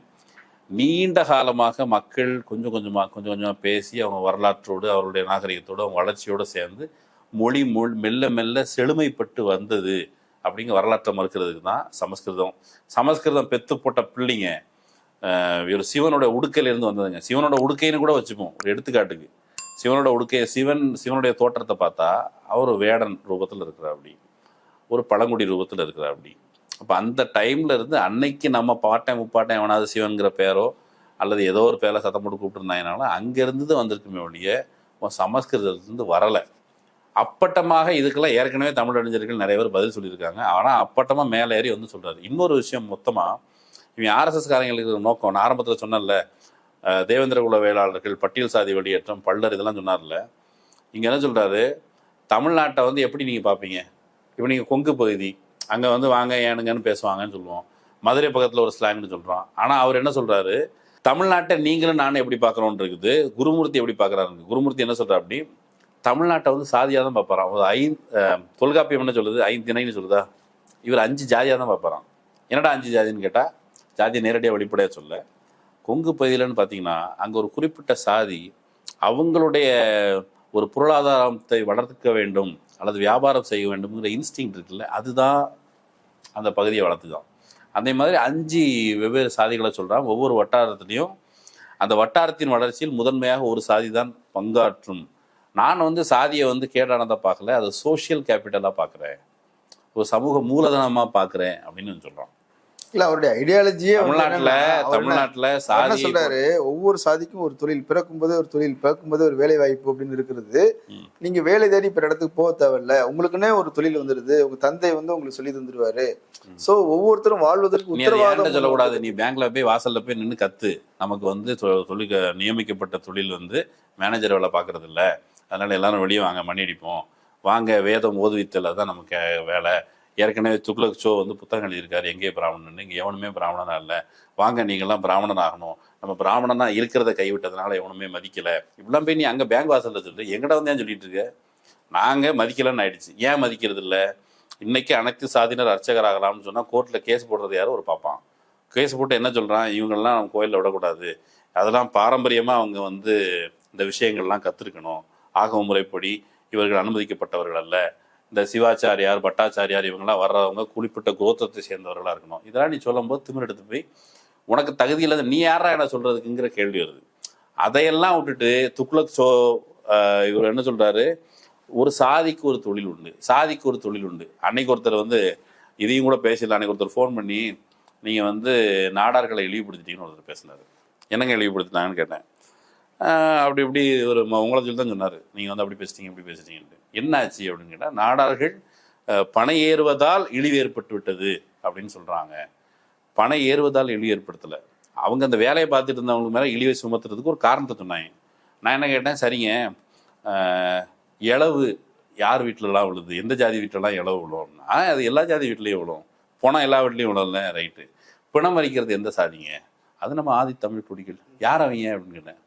நீண்ட காலமாக மக்கள் கொஞ்சம் கொஞ்சமாக பேசி அவங்க வரலாற்றோடு, அவருடைய நாகரிகத்தோடு, அவங்க வளர்ச்சியோடு சேர்ந்து மொழி மெல்ல மெல்ல செழுமைப்பட்டு வந்தது அப்படிங்கிற வரலாற்றை மறுக்கிறதுக்கு தான் சமஸ்கிருதம் பெத்து போட்ட பிள்ளைங்க. ஒரு சிவனோட உடுக்கையிலேருந்து வந்ததுங்க. சிவனோட உடுக்கைன்னு கூட வச்சுப்போம் ஒரு எடுத்துக்காட்டுக்கு. சிவனோட உடுக்கையை சிவனுடைய தோற்றத்தை பார்த்தா அவர் வேடன் ரூபத்தில் இருக்கிறார், அப்படி ஒரு பழங்குடி ரூபத்தில் இருக்கிறார். அப்படி அப்போ அந்த டைம்ல இருந்து அன்னைக்கு நம்ம பாட்டேன் முப்பாட்டேன் எவனாவது சிவன்கிற பேரோ அல்லது ஏதோ ஒரு பேரை சத்தம் போட்டு கூப்பிட்டுருந்தாங்கனால அங்கேருந்து வந்திருக்குமே ஒழிய சமஸ்கிருதத்துலேருந்து வரலை. அப்பட்டமாக இதுக்கெல்லாம் ஏற்கனவே தமிழ் அறிஞர்கள் நிறைய பேர் பதில் சொல்லியிருக்காங்க. ஆனால் அப்பட்டமாக மேலே ஏறி வந்து சொல்கிறாரு. இன்னொரு விஷயம், மொத்தமாக இவங்க ஆர்எஸ்எஸ் காரங்களுக்கு நோக்கம், நான் ஆரம்பத்தில் சொன்னேன்ல, தேவேந்திர குல வேளாளர்கள், பட்டியல் சாதி வெளியேற்றம், பல்லர், இதெல்லாம் சொன்னார்ல. இங்கே என்ன சொல்கிறாரு, தமிழ்நாட்டை வந்து எப்படி நீங்கள் பார்ப்பீங்க? இப்போ நீங்கள் கொங்கு பகுதி, அங்கே வந்து வாங்க ஏனுங்கன்னு பேசுவாங்கன்னு சொல்லுவோம், மதுரை பக்கத்தில் ஒரு ஸ்லாங்னு சொல்கிறோம். ஆனால் அவர் என்ன சொல்கிறாரு, தமிழ்நாட்டை நீங்களும் நானும் எப்படி பார்க்குறோன்னு இருக்குது. குருமூர்த்தி எப்படி பார்க்குறாரு? குருமூர்த்தி என்ன சொல்கிறா, அப்படி தமிழ்நாட்டை வந்து சாதியாக தான் பார்ப்பாரான். ஒரு தொல்காப்பியம் என்ன சொல்லுது, 5 திணைன்னு சொல்லுதா, இவர் 5 ஜாதியாக தான் பார்ப்பாரான். என்னடா 5 ஜாதின்னு கேட்டால், ஜாதியை நேரடியாக வெளிப்படையாக சொல்ல, கொங்கு பகுதியிலன்னு பார்த்தீங்கன்னா அங்கே ஒரு குறிப்பிட்ட சாதி அவங்களுடைய ஒரு பொருளாதாரத்தை வளர்க்க வேண்டும் அல்லது வியாபாரம் செய்ய வேண்டும்ங்கிற இன்ஸ்டிங் இருக்குல்ல, அதுதான் அந்த பகுதியை வளர்த்துதான். அதே மாதிரி 5 வெவ்வேறு சாதிகளை சொல்கிறான். ஒவ்வொரு வட்டாரத்துலேயும் அந்த வட்டாரத்தின் வளர்ச்சியில் முதன்மையாக ஒரு சாதி தான் பங்காற்றும். நான் வந்து சாதியை வந்து கேடானதாக பார்க்கல, அதை சோஷியல் கேபிட்டலாக பார்க்குறேன், ஒரு சமூக மூலதனமாக பார்க்குறேன் அப்படின்னு சொல்கிறான். இல்லை, அவருடைய ஐடியாலஜியே தமிழ்நாட்டில் சாதி சொல்றாரு, ஒவ்வொரு சாதிக்கும் ஒரு தொழில், பிறக்கும்போதே ஒரு தொழில், பிறக்கும்போதே ஒரு வேலை வாய்ப்பு அப்படின்னு இருக்கிறது. நீங்க வேலை தேடி பிற இடத்துக்கு போக தேவையில்ல, உங்களுக்குன்னே ஒரு தொழில் வந்துடுது, உங்க தந்தை வந்து உங்களுக்கு சொல்லி தந்துடுவாரு. சோ ஒவ்வொருத்தரும் வாழ்வதற்கு உத்தரவாதம் சொல்லக்கூடாது. நீ பேங்க்ல போய் வாசல்ல போய் நின்று கத்து, நமக்கு வந்து தொழில் நியமிக்கப்பட்ட தொழில் வந்து மேனேஜர் வேலை பார்க்கறது இல்லை, அதனால எல்லாரும் வெளியே வாங்க, மணி அடிப்போம் வாங்க, வேதம் ஓதுவித்தல் தான் நமக்கு வேலை. ஏற்கனவே துக்ளக் ஷோ வந்து புத்தகம் எழுதியிருக்காரு, எங்கே பிராமணன், இங்கே எவனுமே பிராமணனா இல்லை, வாங்க நீங்கள்லாம் பிராமணன் ஆகணும், நம்ம பிராமணனா இருக்கிறத கைவிட்டதுனால எவனுமே மதிக்கலை, இப்படிலாம் போய் நீ அங்கே பேங்க் வாசலில் சொல்லு, எங்கடா வந்து ஏன் சொல்லிட்டு இருக்க, நாங்கள் மதிக்கலைன்னு ஆயிடுச்சு. ஏன் மதிக்கிறது இல்லை? இன்னைக்கு அனைத்து சாதியினர் அர்ச்சகராகலாம்னு சொன்னால் கோர்ட்டில் கேஸ் போடுறது யாரும் ஒரு பார்ப்பான். கேஸ் போட்டு என்ன சொல்கிறான், இவங்கெல்லாம் நம்ம கோயிலில் விடக்கூடாது, அதெல்லாம் பாரம்பரியமாக அவங்க வந்து இந்த விஷயங்கள்லாம் கற்றுருக்கணும், ஆகம முறைப்படி இவர்கள் அனுமதிக்கப்பட்டவர்கள் அல்ல, இந்த சிவாச்சாரியார், பட்டாச்சாரியார் இவங்கெல்லாம் வர்றவங்க குறிப்பிட்ட கோத்திரத்தை சேர்ந்தவர்களாக இருக்கணும். இதெல்லாம் நீ சொல்லும் போது திமிர் எடுத்து போய் உனக்கு தகுதி இல்லாத நீ யாரா என்ன சொல்றதுக்குங்கிற கேள்வி வருது. அதையெல்லாம் விட்டுட்டு துக்ளக் ஷோ இவர் என்ன சொல்றாரு, ஒரு சாதிக்கு ஒரு தொழில் உண்டு, சாதிக்கு ஒரு தொழில் உண்டு. அன்னைக்கு ஒருத்தர் வந்து இதையும் கூட பேசல, அன்னைக்கு ஒருத்தர் ஃபோன் பண்ணி நீங்கள் வந்து நாடார்களை இழிவுபடுத்திட்டீங்கன்னு ஒருத்தர் பேசினார். என்னங்க இழிவுபடுத்தினாங்கன்னு கேட்டேன். அப்படி இப்படி ஒரு உங்களை சொல்லி தான் சொன்னார், நீங்கள் வந்து அப்படி பேசிட்டீங்க இப்படி பேசிட்டீங்கன்ட்டு. என்ன ஆச்சு அப்படின்னு கேட்டால், நாடார்கள் பனை ஏறுவதால் இழிவு ஏற்பட்டு விட்டது அப்படின்னு சொல்கிறாங்க. பனை ஏறுவதால் இழிவு ஏற்படுத்தலை, அவங்க அந்த வேலையை பார்த்துட்டு இருந்தவங்களுக்கு மேலே இழிவை சுமத்துறதுக்கு ஒரு காரணத்தை சொன்னாங்க. நான் என்ன கேட்டேன், சரிங்க இளவு யார் வீட்டிலலாம் விழுது, எந்த ஜாதி வீட்டிலலாம் இளவு விழுவோம்னா அது எல்லா ஜாதி வீட்லேயும் விழும், பணம் எல்லா வீட்லேயும் விழும்ல, ரைட்டு. பிணம் மறிக்கிறது எந்த சாதிங்க, அது நம்ம ஆதி தமிழ் குடிகள். யார் அவங்க அப்படின்னு கேட்டேன்.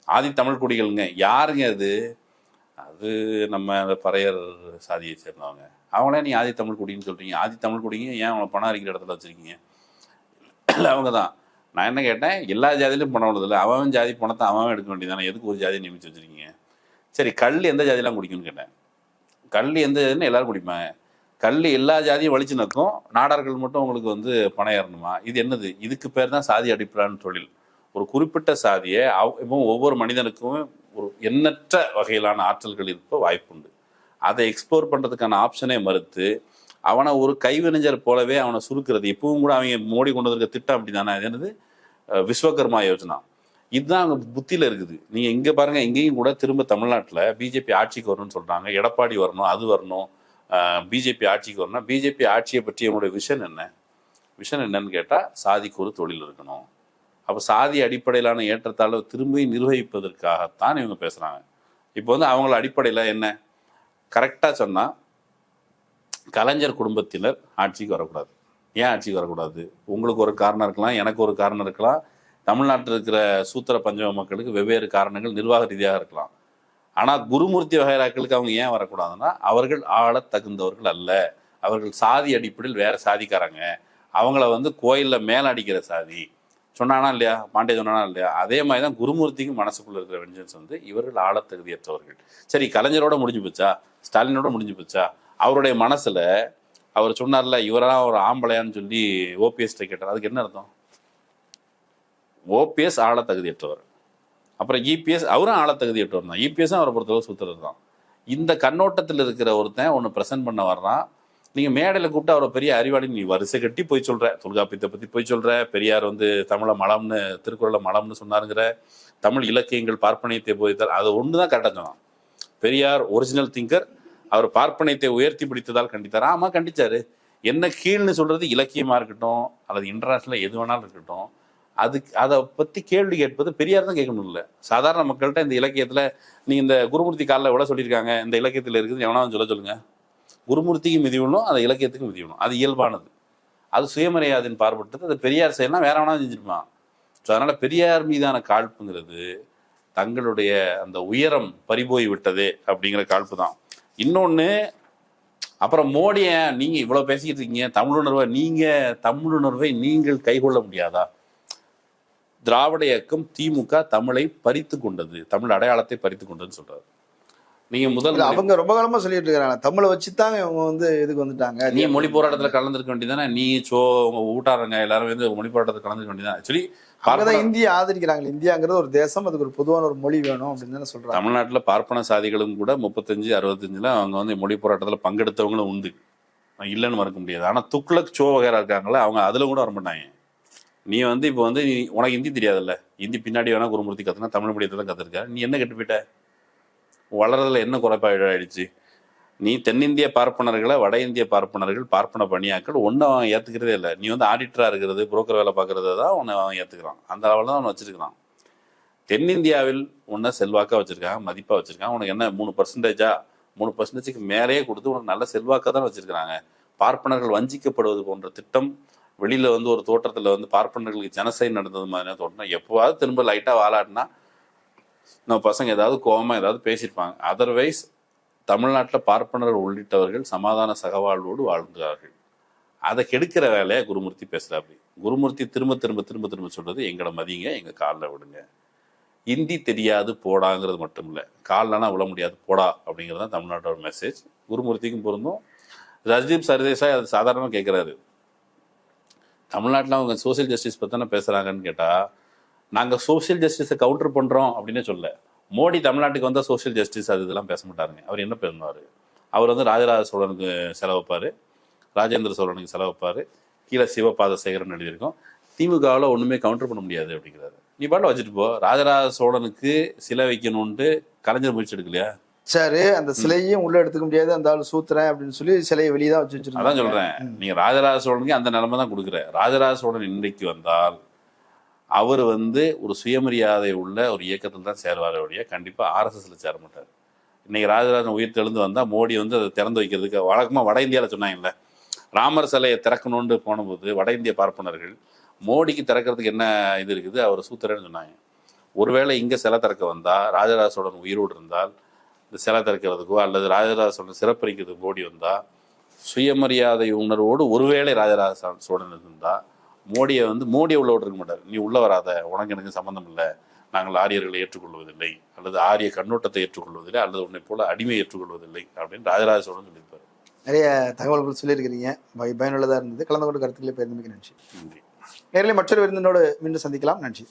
ஆதி தமிழ் குடிகள்ங்க, யாருங்க அது? அது நம்ம அந்த பறையர் சாதியை சேர்ந்தவங்க. அவங்களே நீ ஆதி தமிழ் குடின்னு சொல்கிறீங்க, ஆதி தமிழ் குடிங்க ஏன் அவங்கள பணம் அரிக்கிற இடத்துல வச்சுருக்கீங்க? இல்லை அவங்க தான். நான் என்ன கேட்டேன், எல்லா ஜாதியிலும் பணம் உள்ளதில்லை, அவன் ஜாதி பணத்தை அவன் எடுக்க வேண்டியதானே, எதுக்கு ஒரு ஜாதியை நியமித்து வச்சுருக்கீங்க? சரி, கல் எந்த ஜாதியெலாம் குடிக்கும்னு கேட்டேன். கல் எந்த ஜாதின்னு எல்லாரும் குடிப்பாங்க, கல் எல்லா ஜாதியும் வலிச்சு நக்கும், நாடார்கள் மட்டும் உங்களுக்கு வந்து பணம் ஏறணுமா? இது என்னது? இதுக்கு பேர் தான் சாதி அடிப்படையான தொழில். ஒரு குறிப்பிட்ட சாதியை இப்போ ஒவ்வொரு மனிதனுக்கும் ஒரு எண்ணற்ற வகையிலான ஆற்றல்கள் இருப்ப வாய்ப்புண்டு. அதை எக்ஸ்ப்ளோர் பண்ணுறதுக்கான ஆப்ஷனே மறுத்து அவனை ஒரு கைவினைஞர் போலவே அவனை சுருக்கிறது. இப்பவும் கூட அவங்க மோடி கொண்டு வந்திருக்க திட்டம் அப்படி தானே, அது என்னது விஸ்வகர்மா யோஜனா. இதுதான் அவங்க புத்தியில் இருக்குது. நீங்கள் இங்கே பாருங்கள், இங்கேயும் கூட திரும்ப தமிழ்நாட்டில் பிஜேபி ஆட்சிக்கு வரணும்னு சொல்கிறாங்க, எடப்பாடி வரணும், அது வரணும், பிஜேபி ஆட்சிக்கு வரணும். பிஜேபி ஆட்சியை பற்றி என்னுடைய விஷன் என்னன்னு கேட்டால், சாதிக்கு ஒரு தொழில் இருக்கணும். அப்போ சாதி அடிப்படையிலான ஏற்றத்தாழ்வு திரும்பி நிர்வகிப்பதற்காகத்தான் இவங்க பேசுகிறாங்க. இப்போ வந்து அவங்கள அடிப்படையில் என்ன கரெக்டாக சொன்னால், கலைஞர் குடும்பத்தினர் ஆட்சிக்கு வரக்கூடாது. ஏன் ஆட்சிக்கு வரக்கூடாது? உங்களுக்கு ஒரு காரணம் இருக்கலாம், எனக்கு ஒரு காரணம் இருக்கலாம், தமிழ்நாட்டில் இருக்கிற சூத்திர பஞ்சம மக்களுக்கு வெவ்வேறு காரணங்கள் நிர்வாக ரீதியாக இருக்கலாம். ஆனால் குருமூர்த்தி வகைராக்களுக்கு அவங்க ஏன் வரக்கூடாதுன்னா, அவர்கள் ஆள தகுந்தவர்கள் அல்ல, அவர்கள் சாதி அடிப்படையில் வேற சாதிக்காரங்க, அவங்கள வந்து கோயிலில் மேலே அடிக்கிற சாதி சொன்னானா இல்லையா, பாண்டே சொன்னானா இல்லையா? அதே மாதிரி தான் குருமூர்த்திக்கு மனசுக்குள்ள இருக்கிற வெஞ்சன்ஸ் வந்து இவர்கள் ஆள தகுதியற்றவர்கள். சரி, கலைஞரோட முடிஞ்சு போச்சா, ஸ்டாலினோட முடிஞ்சு போச்சா? அவருடைய மனசுல அவர் சொன்னார்ல, இவரெல்லாம் ஒரு ஆம்பளையான்னு சொல்லி ஓபிஎஸ் கேட்டார். அதுக்கு என்ன அர்த்தம்? ஓபிஎஸ் ஆள தகுதியற்றவர், அப்புறம் இபிஎஸ் அவரும் ஆள தகுதியற்றவர் தான், இபிஎஸும் அவரை பொறுத்தவரை சுத்துறது தான். இந்த கண்ணோட்டத்தில் இருக்கிற ஒருத்தன் ஒன்று ப்ரெசென்ட் பண்ண வர்றான். நீங்கள் மேடையில் கூப்பிட்டு அவரை பெரிய அறிவாளி நீ வரிசை கட்டி போய் சொல்கிற, தொல்காப்பியத்தை பற்றி போய் சொல்கிற, பெரியார் வந்து தமிழை மலம்னு திருக்குறளை மலம்னு சொன்னாருங்கிற, தமிழ் இலக்கியங்கள் பார்ப்பனியத்தை போதித்தார், அது ஒன்று தான் கரெக்டாக சொன்னான். பெரியார் ஒரிஜினல் திங்கர், அவர் பார்ப்பனியத்தை உயர்த்தி பிடித்ததால் கண்டித்தார். ஆமாம், கண்டிச்சாரு. என்ன கீழ்னு சொல்கிறது இலக்கியமாக இருக்கட்டும் அல்லது இன்டர்நேஷ்னலாக எது வேணாலும் இருக்கட்டும், அதை பற்றி கேள்வி கேட்பது பெரியார் தான் கேட்கணும். இல்லை சாதாரண மக்கள்கிட்ட இந்த இலக்கியத்தில் நீங்கள் இந்த குருமூர்த்தி காலில் எவ்வளோ சொல்லியிருக்காங்க, இந்த இலக்கியத்தில் இருக்குது எவனாலும் சொல்லுங்கள். குருமூர்த்திக்கு மிதி விடணும், அந்த இலக்கியத்துக்கு மிதி விடணும், அது இயல்பானது, அது சுயமரியாதையின் பார்ப்பட்டது. அது பெரியார் செய்யலாம், வேற வேணாலும் செஞ்சிருப்பான். ஸோ அதனால் பெரியார் மீதான காழ்ப்புங்கிறது தங்களுடைய அந்த உயரம் பறிபோய் விட்டதே அப்படிங்கிற காழ்ப்பு தான். இன்னொன்று, அப்புறம் மோடியை நீங்கள் இவ்வளோ பேசிக்கிட்டு இருக்கீங்க, தமிழுணர்வை நீங்கள் கைகொள்ள முடியாதா? திராவிட இயக்கம் திமுக தமிழை பறித்து கொண்டது, தமிழ் அடையாளத்தை பறித்து கொண்டதுன்னு சொல்றாரு. நீங்க முதல் அவங்க ரொம்ப காலமா சொல்லிட்டு இருக்காங்க, தமிழை வச்சுதாங்க இவங்க வந்து இதுக்கு வந்துட்டாங்க. நீ மொழி போராட்டத்தில் கலந்துருக்க வேண்டியதானே, நீ உங்க ஊட்டாரங்க எல்லாரும் வந்து மொழி போராட்டத்தில் கலந்துக்க வேண்டியதான். ஆக்சுவலி அவங்கதான் இந்தியா ஆதரிக்கிறாங்க. இந்தியாங்கிறது ஒரு தேசம், அதுக்கு ஒரு பொதுவான ஒரு மொழி வேணும் அப்படின்னு தானே சொல்றாங்க. தமிழ்நாட்டில் பார்ப்பன சாதிகளும் கூட 35-65 அவங்க வந்து மொழி போராட்டத்தில் பங்கெடுத்தவங்களும் உண்டு, இல்லைன்னு மறக்க முடியாது. ஆனால் துக்ளக் சோ வகைரா இருக்காங்களே, அவங்க அதில் கூட வரமாட்டாங்க. நீ வந்து இப்போ வந்து உனக்கு ஹிந்தி தெரியாதுல்ல, ஹிந்தி பின்னாடி வேணா குருமூர்த்தி கற்றுனா, தமிழ் மீடியத்தில் தான் கற்றுருக்க, நீ என்ன கெட்டு போயிட்ட? வளர்றதுல என்ன குறைபாடாயிடுச்சு? நீ தென்னிந்திய பார்ப்பனர்களை வட இந்திய பார்ப்பனர்கள் பார்ப்பன பணியாக்கள் ஒன்றும் அவன் ஏற்றுக்கிறதே இல்லை. நீ வந்து ஆடிட்டராக இருக்கிறது, புரோக்கர் வேலை பார்க்கறது தான் உன்னை அவன் ஏற்றுக்கிறான், அந்த அளவில் தான் அவன் வச்சிருக்கிறான். தென்னிந்தியாவில் உன்னை செல்வாக்காக வச்சுருக்காங்க, மதிப்பாக வச்சுருக்காங்க. உனக்கு என்ன 3%? 3%க்கு மேலேயே கொடுத்து உனக்கு நல்ல செல்வாக்காக தான் வச்சுருக்கிறாங்க. பார்ப்பனர்கள் வஞ்சிக்கப்படுவது போன்ற திட்டம் வெளியில் வந்து ஒரு தோற்றத்தில் வந்து பார்ப்பனர்களுக்கு ஜனசை நடந்தது மாதிரியான தோட்டம் எப்போவாவது திரும்ப லைட்டாக வாலாட்டினா நம்ம பசங்க ஏதாவது கோபமாக ஏதாவது பேசியிருப்பாங்க. அதர்வைஸ் தமிழ்நாட்டில் பார்ப்பனர் உள்ளிட்டவர்கள் சமாதான சகவாழ்வோடு வாழ்ந்தார்கள். அதை கெடுக்கிற வேலையை குருமூர்த்தி பேசுகிறாப்படி. குருமூர்த்தி திரும்ப திரும்ப திரும்ப திரும்ப சொல்கிறது, எங்களை மதிங்க, எங்கள் காலில் விடுங்க. ஹிந்தி தெரியாது போடாங்கிறது மட்டும் இல்லை, காலில்னா விட முடியாது போடா அப்படிங்கிறது தான் தமிழ்நாட்டோட மெசேஜ். குருமூர்த்திக்கும் பொருந்தும். ரஜ்தீப் சர்தேசாய் அது சாதாரணமாக கேட்குறாரு. தமிழ்நாட்டில் அவங்க சோசியல் ஜஸ்டிஸ் பற்றி தானே பேசுகிறாங்கன்னு கேட்டால், நாங்கள் சோசியல் ஜஸ்டிஸை கவுண்டர் பண்ணுறோம் அப்படின்னு சொல்ல, மோடி தமிழ்நாட்டுக்கு வந்தால் சோஷியல் ஜஸ்டிஸ் அது இதெல்லாம் பேச மாட்டாருங்க. அவர் என்ன பண்ணுவார்? அவர் வந்து ராஜராஜ சோழனுக்கு செலவு வைப்பார், ராஜேந்திர சோழனுக்கு செலவு வைப்பார், கீழே சிவபாத சேகரன் எழுதியிருக்கோம். திமுகவில் ஒன்றுமே கவுண்டர் பண்ண முடியாது அப்படிங்கிறாரு. நீ பாட்டில் வச்சுட்டு போ. ராஜராஜ சோழனுக்கு சிலை வைக்கணும்ன்ட்டு கலைஞர் முயற்சி எடுக்கலையா? சரி, அந்த சிலையும் உள்ள எடுத்துக்க முடியாது, அந்த ஆள் சூத்துறேன் அப்படின்னு சொல்லி சிலையை வெளியே தான் வச்சு வச்சிருக்காங்க. அதான் சொல்றேன், நீங்க ராஜராஜ சோழனுக்கு அந்த நிலைமை தான் கொடுக்குற. ராஜராஜ சோழன் இன்றைக்கு வந்தால் அவர் வந்து ஒரு சுயமரியாதை உள்ள ஒரு இயக்கத்தில் தான் சேருவார் ஒழிய கண்டிப்பா ஆர்எஸ்எஸ்ல சேர மாட்டார். இன்னைக்கு ராஜராஜன் உயிர் தெழுந்து வந்தா மோடி வந்து அதை திறந்து வைக்கிறதுக்கு வழக்கமா வட இந்தியாவில் சொன்னாங்கல்ல, ராமர் சிலையை திறக்கணும்னு போனபோது வட இந்திய பார்ப்பனர்கள் மோடிக்கு திறக்கிறதுக்கு என்ன இது இருக்குது, அவர் சூத்திரன்னு சொன்னாங்க. ஒருவேளை இங்கே சிலை திறக்க வந்தா ராஜராஜ சோழன் உயிரோடு இருந்தால் இந்த சிலை திறக்கிறதுக்கோ அல்லது ராஜராஜ சோழன் சிறப்பரிக்கிறதுக்கு மோடி வந்தா சுயமரியாதை உணர்வோடு ஒருவேளை ராஜராஜ சோழன் இருந்தா மோடியை உள்ள விட்டுருக்க மாட்டார். நீ உள்ள வராத, உனக்கு எனக்கு சம்மந்தம் இல்லை, நாங்கள் ஆரியர்களை ஏற்றுக்கொள்வதில்லை அல்லது ஆரிய கண்ணோட்டத்தை ஏற்றுக்கொள்வதில்லை அல்லது உன்னை போல அடிமை ஏற்றுக்கொள்வதில்லை அப்படின்னு ராஜராஜ சோழன் சொல்லியிருப்பார். நிறைய தகவல்கள் சொல்லியிருக்கிறீங்க, பயனுள்ளதாக இருந்தது. கலந்து கொண்டு கருத்துக்களை பகிர்ந்தமைக்கு நன்றி. நன்றி. நேரில் மற்றொரு விருந்தினோடு மீண்டும் சந்திக்கலாம். நன்றி.